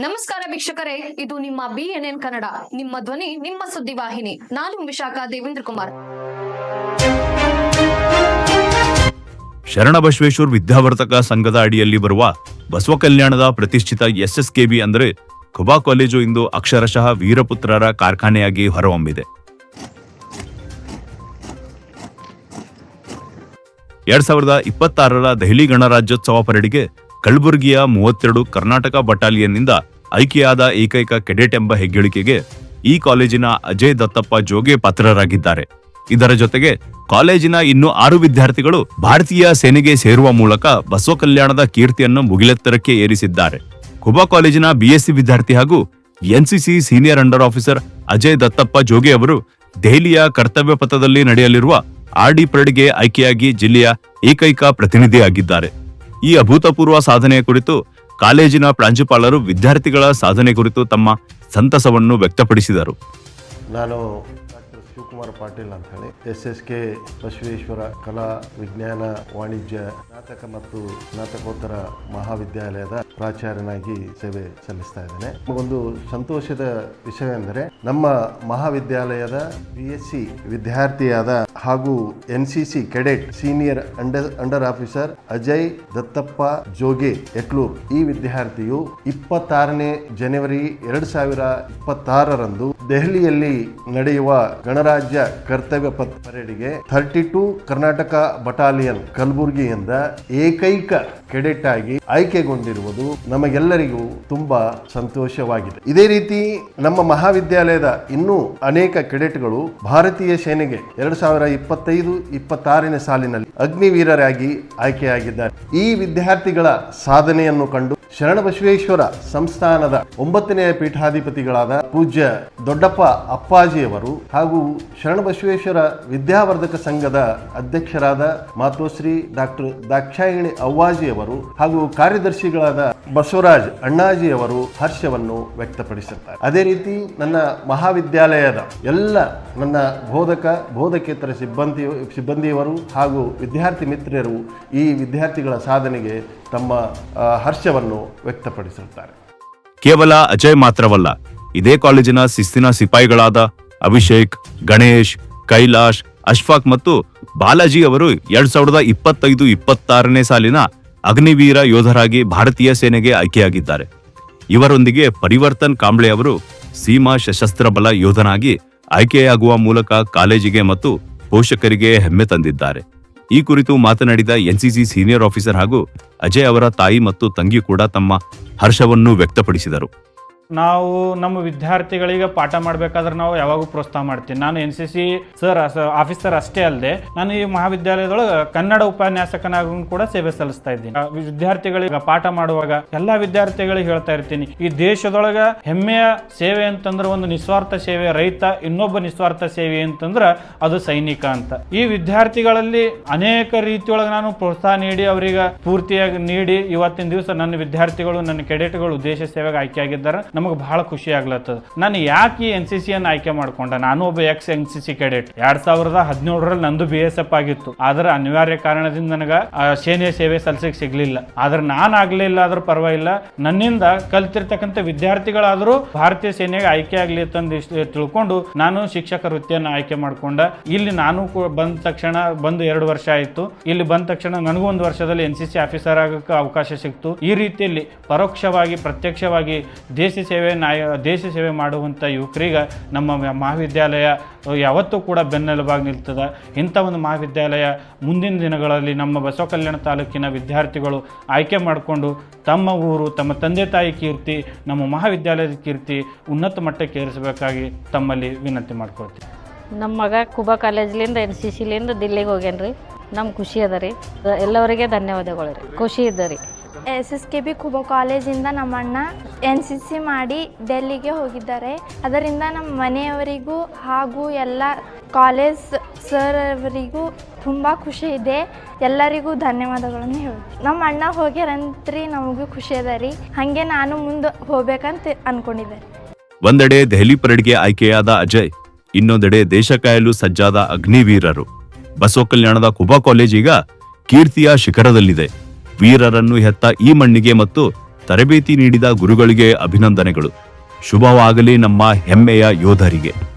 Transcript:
ನಮಸ್ಕಾರ ವೀಕ್ಷಕರೇ, ಇದು ನಿಮ್ಮ BNN ಕನ್ನಡ, ನಿಮ್ಮ ಧ್ವನಿ, ನಿಮ್ಮ ಸುದ್ದಿವಾಹಿನಿ. ನಾನು ವಿಶಾಖ ದೇವೇಂದ್ರ ಕುಮಾರ್. ಶರಣಬಸವೇಶ್ವರ ವಿದ್ಯಾವರ್ಧಕ ಸಂಘದ ಅಡಿಯಲ್ಲಿ ಬರುವ ಬಸವ ಕಲ್ಯಾಣದ ಪ್ರತಿಷ್ಠಿತ SSKB ಅಂದರೆ ಖುಬಾ ಕಾಲೇಜು ಇಂದು ಅಕ್ಷರಶಃ ವೀರಪುತ್ರರ ಕಾರ್ಖಾನೆಯಾಗಿ ಹೊರಹೊಮ್ಮಿದೆ. 2026ರ ದೆಹಲಿ ಗಣರಾಜ್ಯೋತ್ಸವ ಪರೇಡ್ಗೆ ಕಲಬುರಗಿಯ 32 ಕರ್ನಾಟಕ ಬಟಾಲಿಯನ್ನಿಂದ ಆಯ್ಕೆಯಾದ ಏಕೈಕ ಕೆಡೆಟ್ ಎಂಬ ಹೆಗ್ಗಳಿಕೆಗೆ ಈ ಕಾಲೇಜಿನ ಅಜಯ್ ದತ್ತಪ್ಪ ಜೋಗೆ ಪಾತ್ರರಾಗಿದ್ದಾರೆ. ಇದರ ಜೊತೆಗೆ ಕಾಲೇಜಿನ ಇನ್ನು 6 ವಿದ್ಯಾರ್ಥಿಗಳು ಭಾರತೀಯ ಸೇನೆಗೆ ಸೇರುವ ಮೂಲಕ ಬಸವ ಕಲ್ಯಾಣದ ಕೀರ್ತಿಯನ್ನು ಮುಗಿಲೆತ್ತರಕ್ಕೆ ಏರಿಸಿದ್ದಾರೆ. ಖುಬಾ ಕಾಲೇಜಿನ BSc ವಿದ್ಯಾರ್ಥಿ ಹಾಗೂ NCC senior under officer Ajay Dattappa Joge ಅವರು ದೆಹಲಿಯ ಕರ್ತವ್ಯ ಪಥದಲ್ಲಿ ನಡೆಯಲಿರುವ RD ಪರೇಡ್ಗೆ ಆಯ್ಕೆಯಾಗಿ ಜಿಲ್ಲೆಯ ಏಕೈಕ ಪ್ರತಿನಿಧಿಯಾಗಿದ್ದಾರೆ. ಈ ಅಭೂತಪೂರ್ವ ಸಾಧನೆಯ ಕುರಿತು ಕಾಲೇಜಿನ ಪ್ರಾಂಶುಪಾಲರು ವಿದ್ಯಾರ್ಥಿಗಳ ಸಾಧನೆ ಕುರಿತು ತಮ್ಮ ಸಂತಸವನ್ನು ವ್ಯಕ್ತಪಡಿಸಿದರು. ನಾನು ಡಾಕ್ಟರ್ ಶಿವಕುಮಾರ್ ಪಾಟೀಲ್ ಅಂತ ಹೇಳಿ SSK ಬಸವೇಶ್ವರ ಕಲಾ ವಿಜ್ಞಾನ ವಾಣಿಜ್ಯ ಸ್ನಾತಕ ಮತ್ತು ಸ್ನಾತಕೋತ್ತರ ಮಹಾವಿದ್ಯಾಲಯದ ಪ್ರಾಚಾರ್ಯನಾಗಿ ಸೇವೆ ಸಲ್ಲಿಸ್ತಾ ಇದ್ದೇನೆ. ಒಂದು ಸಂತೋಷದ ವಿಷಯವೆಂದರೆ ನಮ್ಮ ಮಹಾವಿದ್ಯಾಲಯದ BSc ವಿದ್ಯಾರ್ಥಿಯಾದ ಹಾಗೂ NCC cadet senior under officer Ajay Dattappa Joge Eklur ಈ ವಿದ್ಯಾರ್ಥಿಯು 26ನೇ ಜನವರಿ 2026ರಂದು ದೆಹಲಿಯಲ್ಲಿ ನಡೆಯುವ ಗಣರಾಜ್ಯ ಕರ್ತವ್ಯ ಪಥ ಪರೇಡ್ಗೆ 32 ಕರ್ನಾಟಕ ಬಟಾಲಿಯನ್ ಕಲಬುರಗಿಯಿಂದ ಏಕೈಕ ಕೆಡೆಟ್ ಆಗಿ ಆಯ್ಕೆಗೊಂಡಿರುವುದು ನಮಗೆಲ್ಲರಿಗೂ ತುಂಬಾ ಸಂತೋಷವಾಗಿದೆ. ಇದೇ ರೀತಿ ನಮ್ಮ ಮಹಾವಿದ್ಯಾಲಯದ ಇನ್ನೂ ಅನೇಕ ಕೆಡೆಟ್ಗಳು ಭಾರತೀಯ ಸೇನೆಗೆ 2025-26ನೇ ಸಾಲಿನಲ್ಲಿ ಅಗ್ನಿವೀರರಾಗಿ ಆಯ್ಕೆಯಾಗಿದ್ದಾರೆ. ಈ ವಿದ್ಯಾರ್ಥಿಗಳ ಸಾಧನೆಯನ್ನು ಕಂಡು ಶರಣಬಸವೇಶ್ವರ ಸಂಸ್ಥಾನದ 9ನೇ ಪೀಠಾಧಿಪತಿಗಳಾದ ಪೂಜ್ಯ ದೊಡ್ಡಪ್ಪ ಅಪ್ಪಾಜಿಯವರು ಹಾಗೂ ಶರಣಬಸವೇಶ್ವರ ವಿದ್ಯಾವರ್ಧಕ ಸಂಘದ ಅಧ್ಯಕ್ಷರಾದ ಮಾತೋಶ್ರೀ ಡಾಕ್ಟರ್ ದಾಕ್ಷಾಯಿಣಿ ಅವ್ವಾಜಿಯವರು ಹಾಗೂ ಕಾರ್ಯದರ್ಶಿಗಳಾದ ಬಸವರಾಜ್ ಅಣ್ಣಾಜಿಯವರು ಹರ್ಷವನ್ನು ವ್ಯಕ್ತಪಡಿಸುತ್ತಾರೆ. ಅದೇ ರೀತಿ ನನ್ನ ಮಹಾವಿದ್ಯಾಲಯದ ಎಲ್ಲ ನನ್ನ ಬೋಧಕೇತರ ಸಿಬ್ಬಂದಿಯವರು ಹಾಗೂ ವಿದ್ಯಾರ್ಥಿ ಮಿತ್ರರು ಈ ವಿದ್ಯಾರ್ಥಿಗಳ ಸಾಧನೆಗೆ ತಮ್ಮ ಹರ್ಷವನ್ನು ವ್ಯಕ್ತಪಡಿಸುತ್ತಾರೆ. ಕೇವಲ ಅಜಯ್ ಮಾತ್ರವಲ್ಲ, ಇದೇ ಕಾಲೇಜಿನ ಶಿಸ್ತಿನ ಸಿಪಾಯಿಗಳಾದ ಅಭಿಷೇಕ್, ಗಣೇಶ್, ಕೈಲಾಶ್, ಅಶ್ಫಾಕ್ ಮತ್ತು ಬಾಲಾಜಿ ಅವರು 2025-26ನೇ ಸಾಲಿನ ಅಗ್ನಿವೀರ ಯೋಧರಾಗಿ ಭಾರತೀಯ ಸೇನೆಗೆ ಆಯ್ಕೆಯಾಗಿದ್ದಾರೆ. ಇವರೊಂದಿಗೆ ಪರಿವರ್ತನ್ ಕಾಂಬ್ಳೆ ಅವರು ಸೀಮಾ ಸಶಸ್ತ್ರ ಬಲ ಯೋಧನಾಗಿ ಆಯ್ಕೆಯಾಗುವ ಮೂಲಕ ಕಾಲೇಜಿಗೆ ಮತ್ತು ಪೋಷಕರಿಗೆ ಹೆಮ್ಮೆ ತಂದಿದ್ದಾರೆ. ಈ ಕುರಿತು ಮಾತನಾಡಿದ NCC ಸೀನಿಯರ್ ಆಫೀಸರ್ ಹಾಗೂ ಅಜಯ್ ಅವರ ತಾಯಿ ಮತ್ತು ತಂಗಿ ಕೂಡ ತಮ್ಮ ಹರ್ಷವನ್ನು ವ್ಯಕ್ತಪಡಿಸಿದರು. ನಾವು ನಮ್ಮ ವಿದ್ಯಾರ್ಥಿಗಳಿಗೆ ಪಾಠ ಮಾಡಬೇಕಾದ್ರೆ ನಾವು ಯಾವಾಗೂ ಪ್ರೋತ್ಸಾಹ ಮಾಡ್ತೀನಿ. ನಾನು NCC ಆಫೀಸರ್ ಅಷ್ಟೇ ಅಲ್ಲದೆ ನಾನು ಈ ಮಹಾವಿದ್ಯಾಲಯದೊಳಗೆ ಕನ್ನಡ ಉಪನ್ಯಾಸಕನಾಗೂ ಕೂಡ ಸೇವೆ ಸಲ್ಲಿಸ್ತಾ ಇದ್ದೀನಿ. ವಿದ್ಯಾರ್ಥಿಗಳಿಗೆ ಪಾಠ ಮಾಡುವಾಗ ಎಲ್ಲಾ ವಿದ್ಯಾರ್ಥಿಗಳಿಗೆ ಹೇಳ್ತಾ ಇರ್ತೀನಿ, ಈ ದೇಶದೊಳಗ ಹೆಮ್ಮೆಯ ಸೇವೆ ಅಂತಂದ್ರೆ ಒಂದು ನಿಸ್ವಾರ್ಥ ಸೇವೆ, ರೈತ ಇನ್ನೊಬ್ಬ ನಿಸ್ವಾರ್ಥ ಸೇವೆ ಅಂತಂದ್ರೆ ಅದು ಸೈನಿಕ ಅಂತ. ಈ ವಿದ್ಯಾರ್ಥಿಗಳಲ್ಲಿ ಅನೇಕ ರೀತಿಯೊಳಗೆ ನಾನು ಪ್ರೋತ್ಸಾಹ ನೀಡಿ ಅವರಿಗೆ ಪೂರ್ತಿಯಾಗಿ ನೀಡಿ ಇವತ್ತಿನ ದಿವಸ ನನ್ನ ವಿದ್ಯಾರ್ಥಿಗಳು, ನನ್ನ ಕೆಡೆಟ್ಗಳು ದೇಶ ಸೇವೆಗೆ ಆಯ್ಕೆಯಾಗಿದ್ದಾರೆ. ನಮಗೆ ಬಹಳ ಖುಷಿ ಆಗ್ಲತ್ತದ. ನಾನು ಯಾಕೆ ಈ NCC ಅನ್ನು ಆಯ್ಕೆ ಮಾಡ್ಕೊಂಡೆ? ನಾನು ಒಬ್ಬ NCC ಕೆಡೆಟ್. 2017ರಲ್ಲಿ ನಂದು BSF ಆಗಿತ್ತು. ಆದ್ರೆ ಅನಿವಾರ್ಯ ಕಾರಣದಿಂದ ನನಗ ಸೇನೆ ಸೇವೆ ಸಲ್ಲಿಸಕ್ಕೆ ಸಿಗ್ಲಿಲ್ಲ. ಆದ್ರೆ ನಾನು ಆಗ್ಲಿಲ್ಲ ಆದ್ರೂ ಪರವಾಗಿಲ್ಲ, ನನ್ನಿಂದ ಕಲ್ತಿರ್ತಕ್ಕಂಥ ವಿದ್ಯಾರ್ಥಿಗಳಾದ್ರೂ ಭಾರತೀಯ ಸೇನೆಗೆ ಆಯ್ಕೆ ಆಗ್ಲಿ ಅಂತ ತಿಳ್ಕೊಂಡು ನಾನು ಶಿಕ್ಷಕ ವೃತ್ತಿಯನ್ನು ಆಯ್ಕೆ ಮಾಡ್ಕೊಂಡ. ಇಲ್ಲಿ ನಾನು ಬಂದ ತಕ್ಷಣ 2 ವರ್ಷ ಆಯ್ತು. ಇಲ್ಲಿ ಬಂದ ತಕ್ಷಣ ನನಗೂ 1 ವರ್ಷದಲ್ಲಿ NCC ಆಫೀಸರ್ ಆಗಕ್ಕೆ ಅವಕಾಶ ಸಿಕ್ತು. ಈ ರೀತಿಯಲ್ಲಿ ಪರೋಕ್ಷವಾಗಿ ಪ್ರತ್ಯಕ್ಷವಾಗಿ ದೇಶ ಸೇವೆ ಮಾಡುವಂಥ ಯುವಕರಿಗೆ ನಮ್ಮ ಮಹಾವಿದ್ಯಾಲಯ ಯಾವತ್ತೂ ಕೂಡ ಬೆನ್ನೆಲುಬಾಗಿ ನಿಲ್ತದೆ. ಇಂಥ ಒಂದು ಮಹಾವಿದ್ಯಾಲಯ ಮುಂದಿನ ದಿನಗಳಲ್ಲಿ ನಮ್ಮ ಬಸವ ಕಲ್ಯಾಣ ತಾಲೂಕಿನ ವಿದ್ಯಾರ್ಥಿಗಳು ಆಯ್ಕೆ ಮಾಡಿಕೊಂಡು ತಮ್ಮ ಊರು, ತಮ್ಮ ತಂದೆ ತಾಯಿ ಕೀರ್ತಿ, ನಮ್ಮ ಮಹಾವಿದ್ಯಾಲಯದ ಕೀರ್ತಿ ಉನ್ನತ ಮಟ್ಟಕ್ಕೆ ಏರಿಸಬೇಕಾಗಿ ತಮ್ಮಲ್ಲಿ ವಿನಂತಿ ಮಾಡ್ಕೊಳ್ತೀವಿ. ನಮ್ಮ ಮಗ ಖುಬಾ ಕಾಲೇಜ್ಲಿಂದ NCCಲಿಂದ ದಿಲ್ಲಿಗೆ ಹೋಗ್ಯಾನ್ರಿ. ನಮ್ಗೆ ಖುಷಿ ಅದ ರೀ. ಎಲ್ಲವರಿಗೆ ಧನ್ಯವಾದಗಳು ರೀ. ಖುಷಿ ಇದ್ದ ರೀ. SSKB ಖುಬಾ ಕಾಲೇಜಿಂದ ನಮ್ಮ ಅಣ್ಣ NCC ಮಾಡಿ ಡೆಲ್ಲಿಗೆ ಹೋಗಿದ್ದಾರೆ. ಅದರಿಂದ ನಮ್ಮ ಮನೆಯವರಿಗೂ ಹಾಗೂ ಎಲ್ಲ ಕಾಲೇಜ್ ಸರ್ ಅವರಿಗೂ ತುಂಬ ಖುಷಿ ಇದೆ. ಎಲ್ಲರಿಗೂ ಧನ್ಯವಾದಗಳನ್ನು ಹೇಳ್ತೀವಿ. ನಮ್ಮ ಅಣ್ಣ ಹೋಗ್ಯಾರಂತ್ರಿ ನಮಗೂ ಖುಷಿ ಅದ ರೀ. ಹಾಗೆ ನಾನು ಮುಂದೆ ಹೋಗ್ಬೇಕಂತ ಅನ್ಕೊಂಡಿದ್ದೆ. ಒಂದೆಡೆ ದೆಹಲಿ ಪರೇಡ್ಗೆ ಆಯ್ಕೆಯಾದ ಅಜಯ್, ಇನ್ನೊಂದೆಡೆ ದೇಶ ಕಾಯಲು ಸಜ್ಜಾದ ಅಗ್ನಿವೀರರು. ಬಸವ ಕಲ್ಯಾಣದ ಖುಬಾ ಕಾಲೇಜ್ ಈಗ ಕೀರ್ತಿಯ ಶಿಖರದಲ್ಲಿದೆ. ವೀರರನ್ನು ಹೆತ್ತ ಈ ಮಣ್ಣಿಗೆ ಮತ್ತು ತರಬೇತಿ ನೀಡಿದ ಗುರುಗಳಿಗೆ ಅಭಿನಂದನೆಗಳು. ಶುಭವಾಗಲಿ ನಮ್ಮ ಹೆಮ್ಮೆಯ ಯೋಧರಿಗೆ.